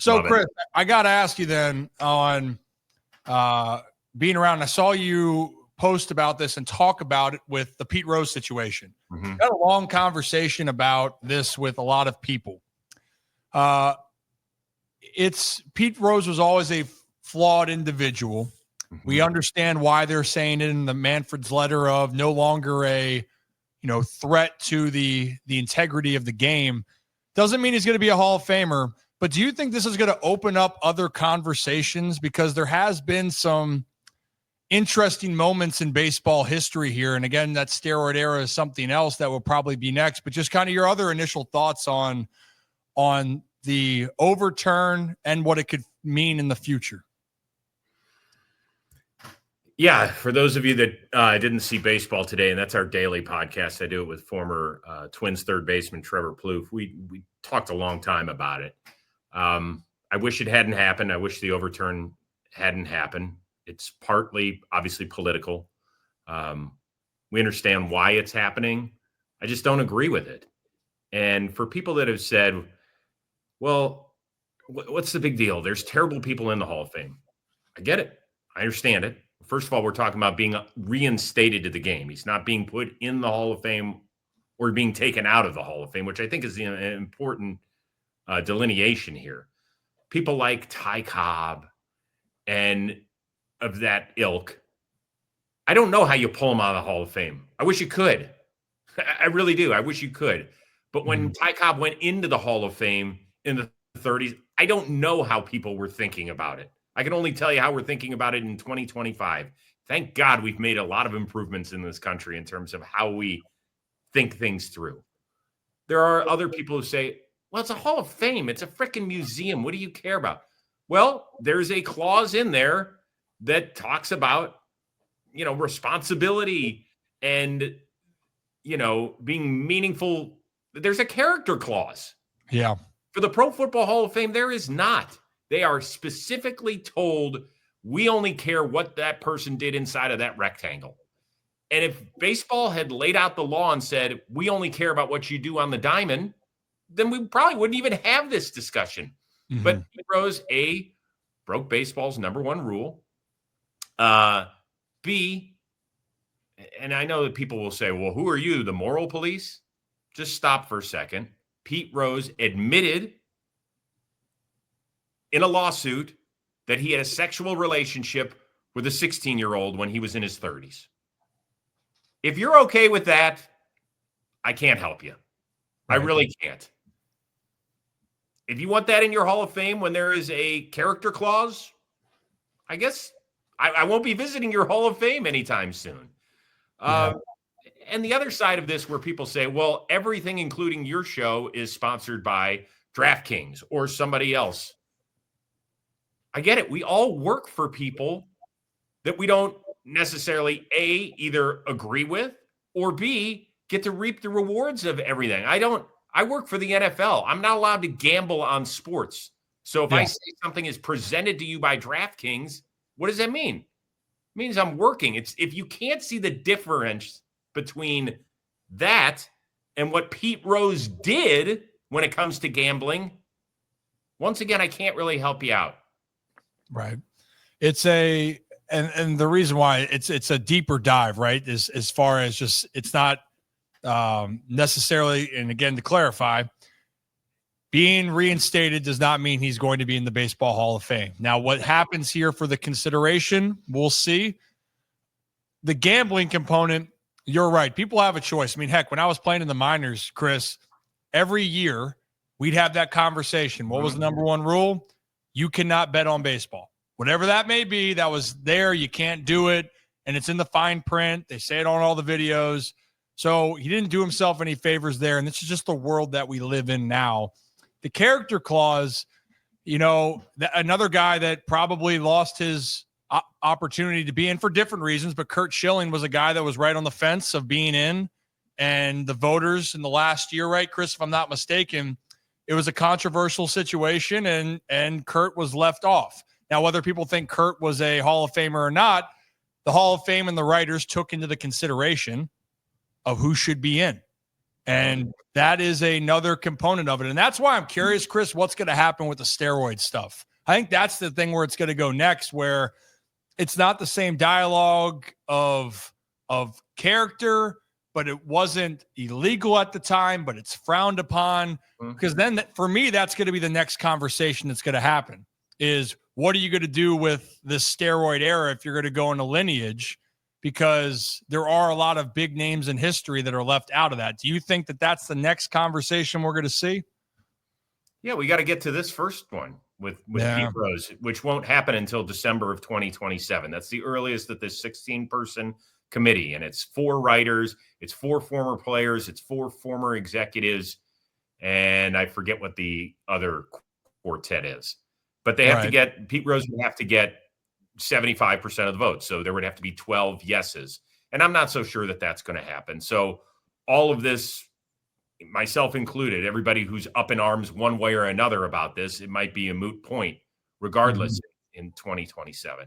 So, Love Chris, it. I got to ask you then on being around. I saw you post about this and talk about it with the Pete Rose situation. Mm-hmm. Got a long conversation about this with a lot of people. It's Pete Rose was always a flawed individual. Mm-hmm. We understand why they're saying it in the Manfred's letter of no longer a threat to the integrity of the game. Doesn't mean he's going to be a Hall of Famer. But do you think this is going to open up other conversations? Because there has been some interesting moments in baseball history here. And again, that steroid era is something else that will probably be next. But just kind of your other initial thoughts on the overturn and what it could mean in the future. Yeah, for those of you that didn't see baseball today, and that's our daily podcast, I do it with former Twins third baseman Trevor Plouffe. We talked a long time about it. I wish it hadn't happened. I wish the overturn hadn't happened. It's partly, obviously, political. We understand why it's happening. I just don't agree with it. And for people that have said, well, what's the big deal? There's terrible people in the Hall of Fame. I get it. I understand it. First of all, we're talking about being reinstated to the game. He's not being put in the Hall of Fame or being taken out of the Hall of Fame, which I think is an important delineation here. People like Ty Cobb and of that ilk, I don't know how you pull them out of the Hall of Fame. I wish you could. I really do. I wish you could. But when Ty Cobb went into the Hall of Fame in the 30s, I don't know how people were thinking about it. I can only tell you how we're thinking about it in 2025. Thank God we've made a lot of improvements in this country in terms of how we think things through. There are other people who say, well, it's a Hall of Fame. It's a freaking museum. What do you care about? Well, there's a clause in there that talks about, responsibility and, being meaningful. There's a character clause. Yeah. For the Pro Football Hall of Fame, there is not. They are specifically told, we only care what that person did inside of that rectangle. And if baseball had laid out the law and said, we only care about what you do on the diamond, then we probably wouldn't even have this discussion. Mm-hmm. But Pete Rose, A, broke baseball's number one rule. B, and I know that people will say, well, who are you, the moral police? Just stop for a second. Pete Rose admitted in a lawsuit that he had a sexual relationship with a 16-year-old when he was in his 30s. If you're okay with that, I can't help you. Right. I really can't. If you want that in your Hall of Fame when there is a character clause, I guess I won't be visiting your Hall of Fame anytime soon. Yeah. And the other side of this where people say, well, everything, including your show, is sponsored by DraftKings or somebody else. I get it. We all work for people that we don't necessarily, A, either agree with, or B, get to reap the rewards of everything. I work for the NFL. I'm not allowed to gamble on sports. So if I say something is presented to you by DraftKings, what does that mean? It means I'm working. If you can't see the difference between that and what Pete Rose did when it comes to gambling, once again, I can't really help you out. Right. It's and the reason why it's a deeper dive, right? Is as far as just, it's not necessarily, and again, to clarify, being reinstated does not mean he's going to be in the Baseball Hall of Fame. Now, what happens here for the consideration, we'll see. The gambling component, you're right. People have a choice. I mean, heck, when I was playing in the minors, Chris, every year we'd have that conversation. What was the number one rule? You cannot bet on baseball. Whatever that may be, that was there. You can't do it. And it's in the fine print. They say it on all the videos. So he didn't do himself any favors there. And this is just the world that we live in now. The character clause, another guy that probably lost his opportunity to be in for different reasons, but Curt Schilling was a guy that was right on the fence of being in. And the voters in the last year, right, Chris, if I'm not mistaken, it was a controversial situation, and Curt was left off. Now, whether people think Curt was a Hall of Famer or not, the Hall of Fame and the writers took into the consideration of who should be in. And that is another component of it. And that's why I'm curious, Chris, what's going to happen with the steroid stuff. I think that's the thing where it's going to go next, where it's not the same dialogue of character, but it wasn't illegal at the time, but it's frowned upon. Because then for me, that's going to be the next conversation that's going to happen is what are you going to do with this steroid era if you're going to go into lineage? Because there are a lot of big names in history that are left out of that. Do you think that that's the next conversation we're going to see? Yeah, we got to get to this first one with Pete Rose, which won't happen until December of 2027. That's the earliest that this 16-person committee, and it's 4 writers, it's 4 former players, it's 4 former executives, and I forget what the other quartet is. But they have to get, Pete Rose would have to get 75% of the votes. So there would have to be 12 yeses. And I'm not so sure that that's going to happen. So all of this, myself included, everybody who's up in arms one way or another about this, it might be a moot point regardless in 2027.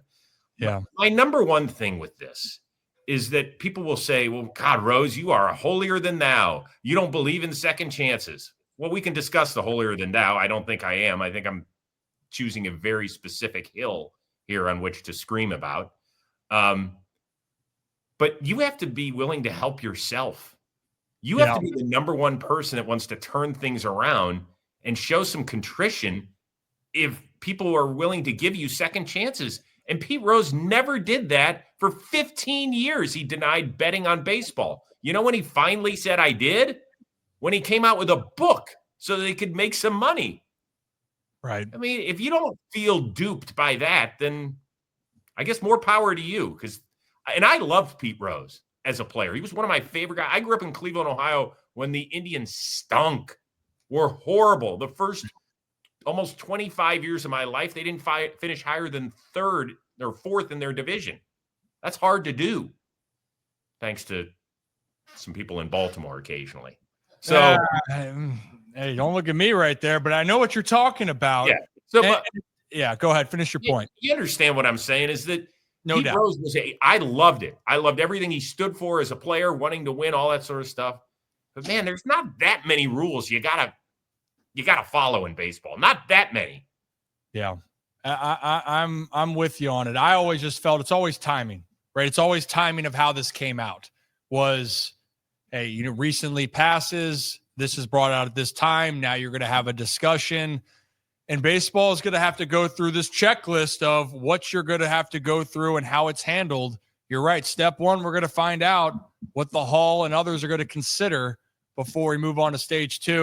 Yeah. My number one thing with this is that people will say, well, God, Rose, you are holier than thou. You don't believe in second chances. Well, we can discuss the holier than thou. I don't think I am. I think I'm choosing a very specific hill here on which to scream about. But you have to be willing to help yourself. You have to be the number one person that wants to turn things around and show some contrition if people are willing to give you second chances. And Pete Rose never did that for 15 years. He denied betting on baseball. You know when he finally said, I did? When he came out with a book so that he could make some money. Right. I mean, if you don't feel duped by that, then I guess more power to you. And I loved Pete Rose as a player. He was one of my favorite guys. I grew up in Cleveland, Ohio, when the Indians stunk, were horrible. The first almost 25 years of my life, they didn't finish higher than 3rd or 4th in their division. That's hard to do, thanks to some people in Baltimore occasionally. So, hey, don't look at me right there, but I know what you're talking about. Yeah. So, go ahead. Finish your point. You understand what I'm saying is that no Pete doubt. Rose was I loved it. I loved everything he stood for as a player, wanting to win, all that sort of stuff. But man, there's not that many rules you gotta follow in baseball. Not that many. Yeah. I'm with you on it. I always just felt it's always timing, right? It's always timing of how this came out. Was, hey, recently passes. This is brought out at this time. Now you're going to have a discussion. And baseball is going to have to go through this checklist of what you're going to have to go through and how it's handled. You're right. Step 1, we're going to find out what the Hall and others are going to consider before we move on to stage 2.